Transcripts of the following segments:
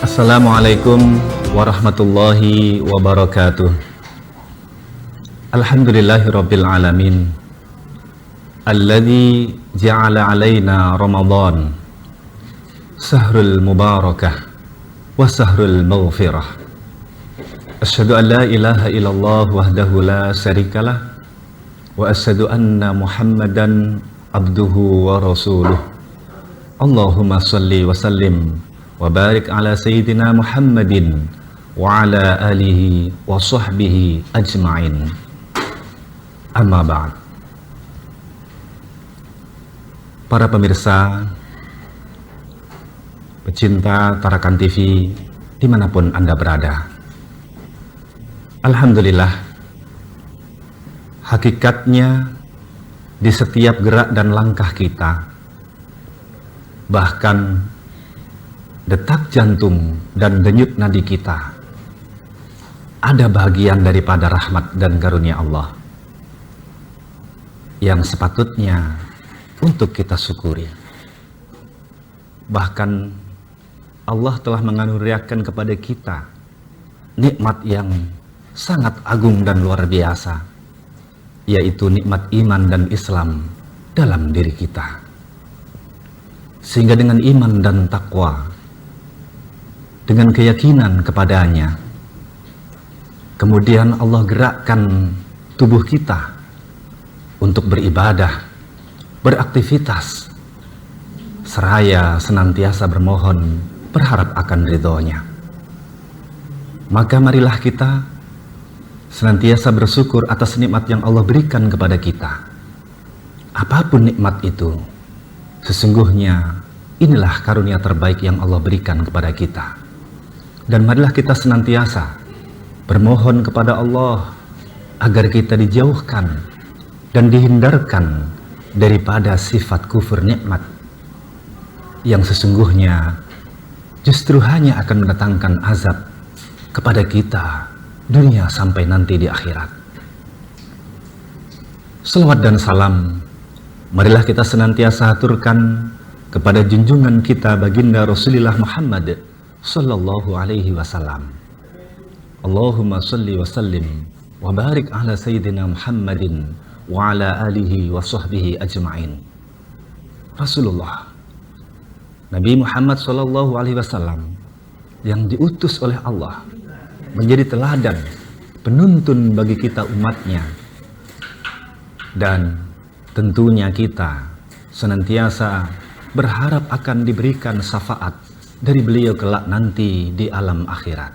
Assalamualaikum warahmatullahi wabarakatuh. Alhamdulillahirabbil alamin. Alladzi ja'ala 'alaina Ramadan sahrul mubarakah wa sahrul maghfirah. Asyhadu an la ilaha illallah wahdahu la syarikalah wa asyhadu anna Muhammadan abduhu wa rasuluh. Allahumma shalli wa sallim wa barik ala sayyidina Muhammadin wa ala alihi wa sahbihi ajma'in. Amma ba'd. Para pemirsa, pecinta Tarakan TV dimanapun Anda berada, alhamdulillah, hakikatnya di setiap gerak dan langkah kita, bahkan detak jantung dan denyut nadi kita, ada bagian daripada rahmat dan karunia Allah yang sepatutnya untuk kita syukuri. Bahkan Allah telah menganugerahakan kepada kita nikmat yang sangat agung dan luar biasa, yaitu nikmat iman dan Islam dalam diri kita. Sehingga dengan iman dan takwa, dengan keyakinan kepadanya, kemudian Allah gerakkan tubuh kita untuk beribadah, beraktivitas, seraya senantiasa bermohon, berharap akan ridhonya. Maka marilah kita senantiasa bersyukur atas nikmat yang Allah berikan kepada kita. Apapun nikmat itu, sesungguhnya inilah karunia terbaik yang Allah berikan kepada kita. Dan marilah kita senantiasa bermohon kepada Allah agar kita dijauhkan dan dihindarkan daripada sifat kufur nikmat yang sesungguhnya justru hanya akan mendatangkan azab kepada kita dunia sampai nanti di akhirat. Selawat dan salam marilah kita senantiasa aturkan kepada junjungan kita baginda Rasulullah Muhammad sallallahu alaihi wasallam. Allahumma salli wa sallim wa barik ala sayyidina Muhammadin wa ala alihi wa sahbihi ajma'in. Rasulullah Nabi Muhammad sallallahu alaihi wasallam yang diutus oleh Allah menjadi teladan penuntun bagi kita umatnya, dan tentunya kita senantiasa berharap akan diberikan syafaat dari beliau kelak nanti di alam akhirat.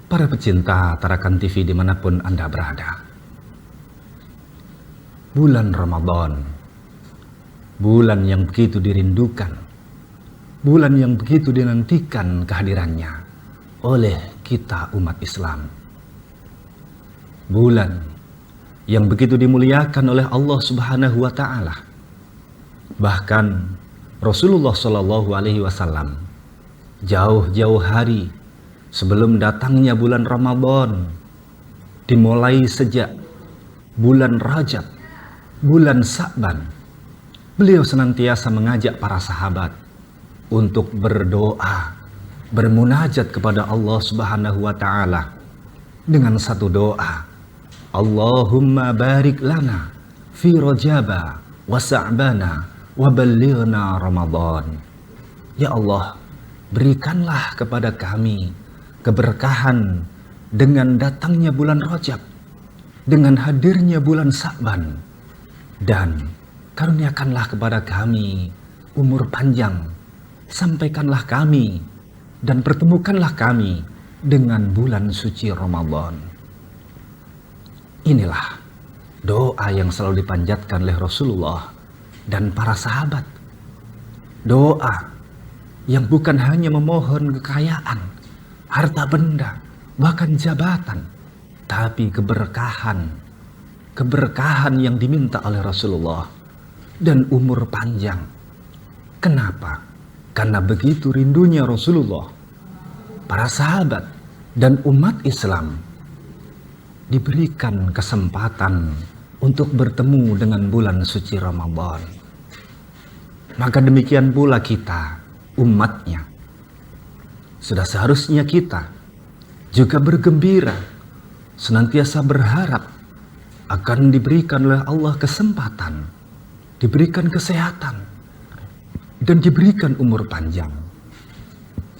Para pecinta Tarakan TV dimanapun Anda berada, bulan Ramadan, bulan yang begitu dirindukan, bulan yang begitu dinantikan kehadirannya oleh kita umat Islam, bulan yang begitu dimuliakan oleh Allah Subhanahu wa Ta'ala. Bahkan Rasulullah Shallallahu Alaihi Wasallam jauh-jauh hari sebelum datangnya bulan Ramadan, dimulai sejak bulan Rajab, bulan Sa'ban, beliau senantiasa mengajak para sahabat untuk berdoa, bermunajat kepada Allah Subhanahu wa Ta'ala dengan satu doa, Allahumma barik lana fi Rajaba wa Sa'bana wa ballighna Ramadan. Ya Allah, berikanlah kepada kami keberkahan dengan datangnya bulan Rajab, dengan hadirnya bulan Sa'ban, dan karuniakanlah kepada kami umur panjang, sampaikanlah kami dan pertemukanlah kami dengan bulan suci Ramadan. Inilah doa yang selalu dipanjatkan oleh Rasulullah dan para sahabat. Doa yang bukan hanya memohon kekayaan, harta benda, bahkan jabatan, tapi keberkahan yang diminta oleh Rasulullah, dan umur panjang. Kenapa? Karena begitu rindunya Rasulullah, para sahabat, dan umat Islam diberikan kesempatan untuk bertemu dengan bulan suci Ramadan. Maka demikian pula kita umatnya. Sudah seharusnya kita juga bergembira, senantiasa berharap akan diberikan oleh Allah kesempatan, diberikan kesehatan, dan diberikan umur panjang,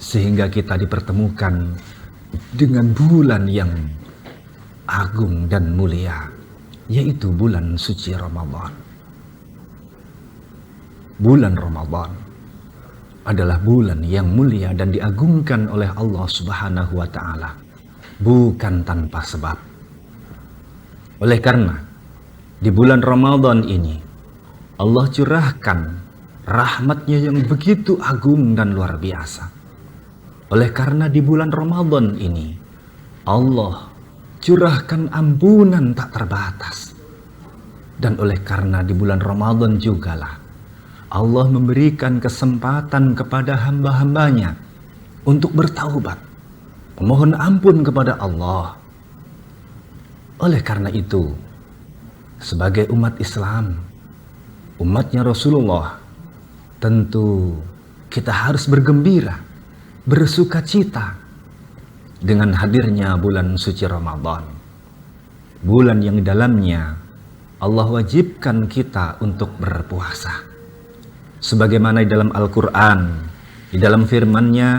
sehingga kita dipertemukan dengan bulan yang agung dan mulia, yaitu bulan suci Ramadan. Bulan Ramadan adalah bulan yang mulia dan diagungkan oleh Allah Subhanahu wa Ta'ala, bukan tanpa sebab. Oleh karena di bulan Ramadan ini Allah curahkan rahmatnya yang begitu agung dan luar biasa. Oleh karena di bulan Ramadan ini Allah curahkan ampunan tak terbatas. Dan oleh karena di bulan Ramadan jugalah Allah memberikan kesempatan kepada hamba-hambanya untuk bertaubat, memohon ampun kepada Allah. Oleh karena itu, sebagai umat Islam, umatnya Rasulullah, tentu kita harus bergembira, bersukacita dengan hadirnya bulan suci Ramadan. Bulan yang di dalamnya Allah wajibkan kita untuk berpuasa. Sebagaimana di dalam Al-Quran, di dalam firman-Nya,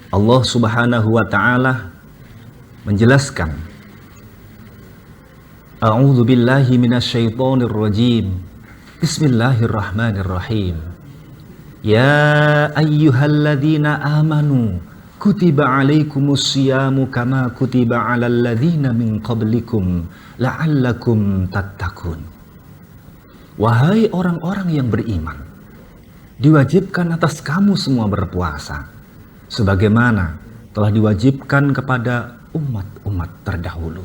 Allah Subhanahu wa Ta'ala menjelaskan, A'udzu billahi minasyaitonir rajim. Bismillahirrahmanirrahim. Ya ayyuhalladzina amanu kutiba alaikumus syiyamu kama kutiba alal ladzina min qablikum la'allakum tattaqun. Wahai orang-orang yang beriman, diwajibkan atas kamu semua berpuasa sebagaimana telah diwajibkan kepada umat-umat terdahulu,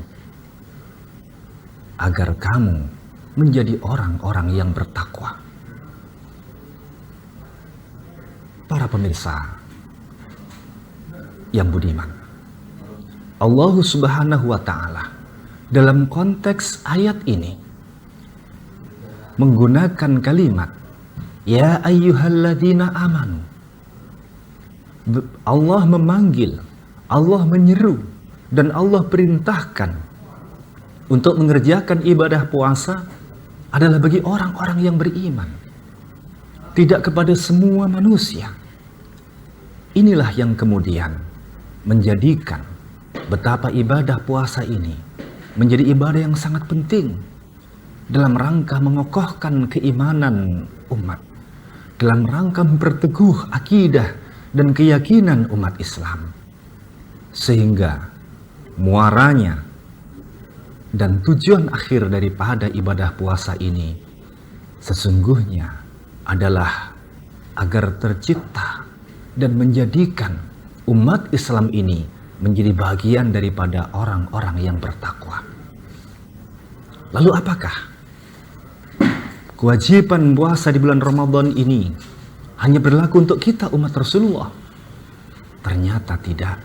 agar kamu menjadi orang-orang yang bertakwa. Para pemirsa yang budiman, Allah Subhanahu wa Ta'ala dalam konteks ayat ini menggunakan kalimat ya ayyuhalladzina amanu. Allah memanggil, Allah menyeru, dan Allah perintahkan untuk mengerjakan ibadah puasa adalah bagi orang-orang yang beriman, tidak kepada semua manusia. Inilah yang kemudian menjadikan betapa ibadah puasa ini menjadi ibadah yang sangat penting dalam rangka mengokohkan keimanan umat, dalam rangka memperteguh akidah dan keyakinan umat Islam, sehingga muaranya dan tujuan akhir daripada ibadah puasa ini sesungguhnya adalah agar tercipta dan menjadikan umat Islam ini menjadi bagian daripada orang-orang yang bertakwa. Lalu apakah kewajiban puasa di bulan Ramadan ini hanya berlaku untuk kita umat Rasulullah? Ternyata tidak.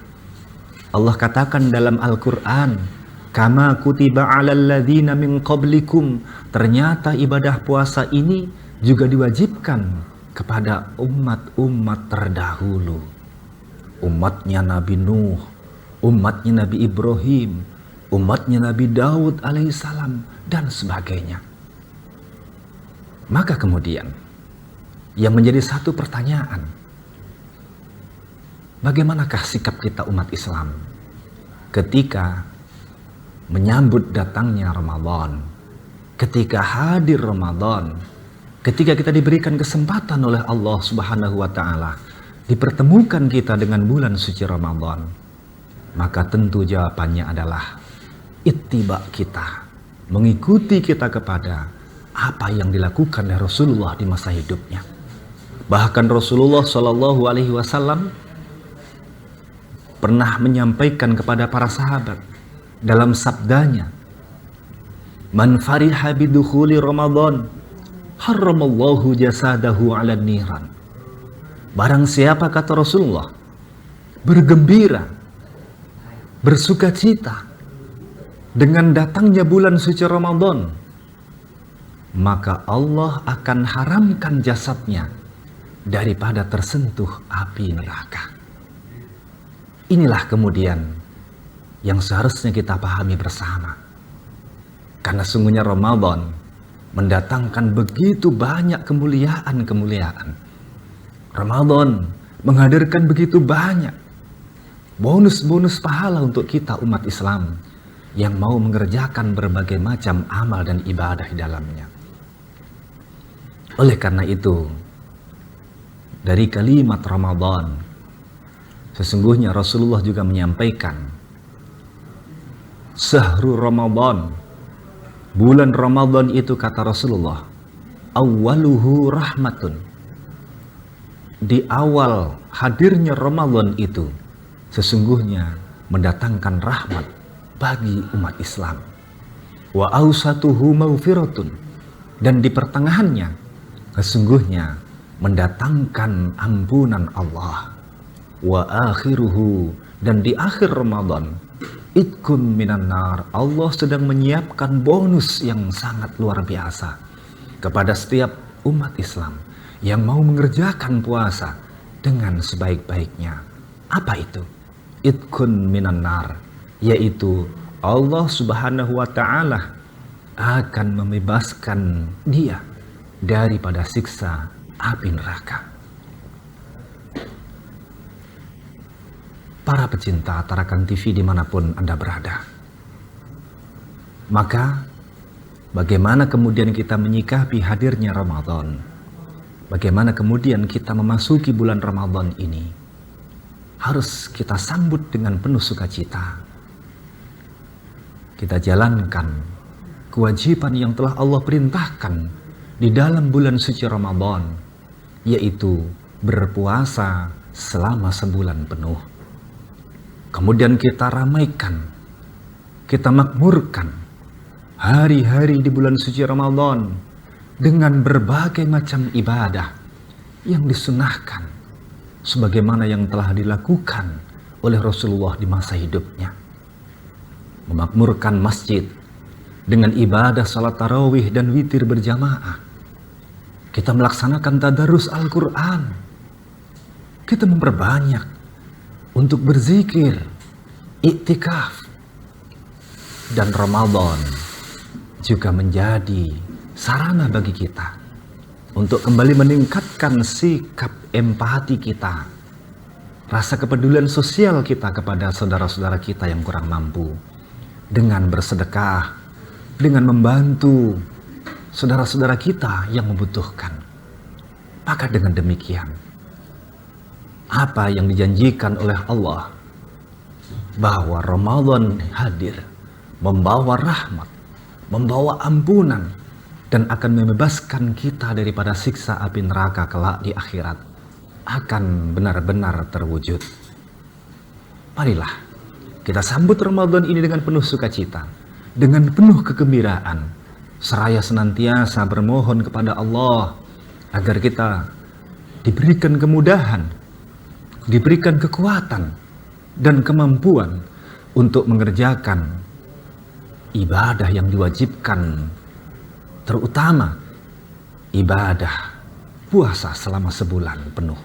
Allah katakan dalam Al-Quran, kama kutiba alal ladzina min qablikum. Ternyata ibadah puasa ini juga diwajibkan kepada umat-umat terdahulu. Umatnya Nabi Nuh, umatnya Nabi Ibrahim, umatnya Nabi Daud alaihissalam, dan sebagainya. Maka kemudian yang menjadi satu pertanyaan, bagaimanakah sikap kita umat Islam ketika menyambut datangnya Ramadan, ketika hadir Ramadan, ketika kita diberikan kesempatan oleh Allah Subhanahu wa Ta'ala, dipertemukan kita dengan bulan suci Ramadan? Maka tentu jawabannya adalah ittiba kita, mengikuti kita kepada apa yang dilakukan oleh Rasulullah di masa hidupnya. Bahkan Rasulullah Shallallahu Alaihi Wasallam pernah menyampaikan kepada para sahabat dalam sabdanya, man fariha bidukhuli Ramadan harramallahu jasadahu 'alan niran. Barang siapa, kata Rasulullah, bergembira, bersukacita dengan datangnya bulan suci Ramadan, maka Allah akan haramkan jasadnya daripada tersentuh api neraka. Inilah kemudian yang seharusnya kita pahami bersama. Karena sungguhnya Ramadan mendatangkan begitu banyak kemuliaan-kemuliaan. Ramadan menghadirkan begitu banyak bonus-bonus pahala untuk kita umat Islam yang mau mengerjakan berbagai macam amal dan ibadah di dalamnya. Oleh karena itu, dari kalimat Ramadan, sesungguhnya Rasulullah juga menyampaikan, Syahrul Ramadan, bulan Ramadan itu kata Rasulullah, awwaluhu rahmatun. Di awal hadirnya Ramadan itu, sesungguhnya mendatangkan rahmat bagi umat Islam. Wa awsatuhu maghfiratun, dan di pertengahannya sesungguhnya mendatangkan ampunan Allah. Wa akhiruhu, dan di akhir Ramadan itqun minan nar, Allah sedang menyiapkan bonus yang sangat luar biasa kepada setiap umat Islam yang mau mengerjakan puasa dengan sebaik-baiknya. Apa itu? Itqun minan nar, yaitu Allah Subhanahu wa ta'ala akan membebaskan dia daripada siksa api neraka. Para pecinta Tarakan TV dimanapun Anda berada, maka bagaimana kemudian kita menyikapi hadirnya Ramadan? Bagaimana kemudian kita memasuki bulan Ramadan ini? Harus kita sambut dengan penuh sukacita. Kita jalankan kewajiban yang telah Allah perintahkan di dalam bulan suci Ramadan, yaitu berpuasa selama sebulan penuh. Kemudian kita ramaikan, kita makmurkan hari-hari di bulan suci Ramadan dengan berbagai macam ibadah yang disunahkan sebagaimana yang telah dilakukan oleh Rasulullah di masa hidupnya. Memakmurkan masjid dengan ibadah salat tarawih dan witir berjamaah. Kita melaksanakan tadarus Al-Quran. Kita memperbanyak untuk berzikir, iktikaf. Dan Ramadan juga menjadi sarana bagi kita untuk kembali meningkatkan sikap empati kita, rasa kepedulian sosial kita kepada saudara-saudara kita yang kurang mampu, dengan bersedekah, dengan membantu saudara-saudara kita yang membutuhkan. Maka dengan demikian, apa yang dijanjikan oleh Allah bahwa Ramadan hadir membawa rahmat, membawa ampunan, dan akan membebaskan kita daripada siksa api neraka kelak di akhirat, akan benar-benar terwujud. Marilah kita sambut Ramadan ini dengan penuh sukacita, dengan penuh kegembiraan, seraya senantiasa bermohon kepada Allah agar kita diberikan kemudahan, diberikan kekuatan dan kemampuan untuk mengerjakan ibadah yang diwajibkan, terutama ibadah puasa selama sebulan penuh.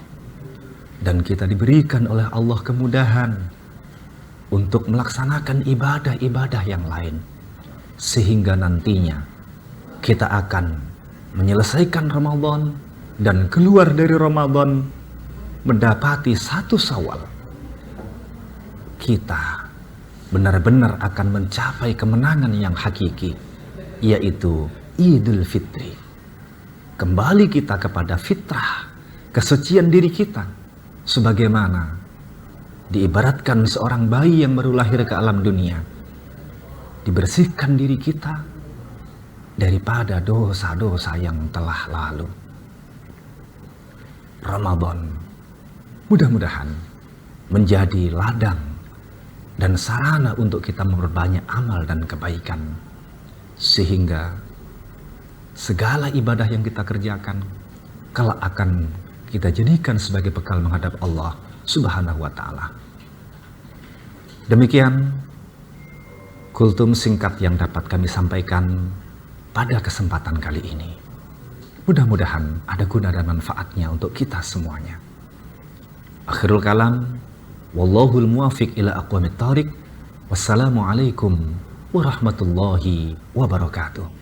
Dan kita diberikan oleh Allah kemudahan untuk melaksanakan ibadah-ibadah yang lain, sehingga nantinya kita akan menyelesaikan Ramadan dan keluar dari Ramadan mendapati 1 Syawal. Kita benar-benar akan mencapai kemenangan yang hakiki, yaitu Idul Fitri. Kembali kita kepada fitrah, kesucian diri kita, sebagaimana diibaratkan seorang bayi yang baru lahir ke alam dunia. Dibersihkan diri kita daripada dosa-dosa yang telah lalu. Ramadan mudah-mudahan menjadi ladang dan sarana untuk kita memperbanyak amal dan kebaikan, sehingga segala ibadah yang kita kerjakan kelak akan kita jadikan sebagai bekal menghadap Allah Subhanahu wa ta'ala. Demikian kultum singkat yang dapat kami sampaikan pada kesempatan kali ini. Mudah-mudahan ada guna dan manfaatnya untuk kita semuanya. Akhirul kalam, wallahul muwafiq ila aqwamit thariq. Wassalamualaikum warahmatullahi wabarakatuh.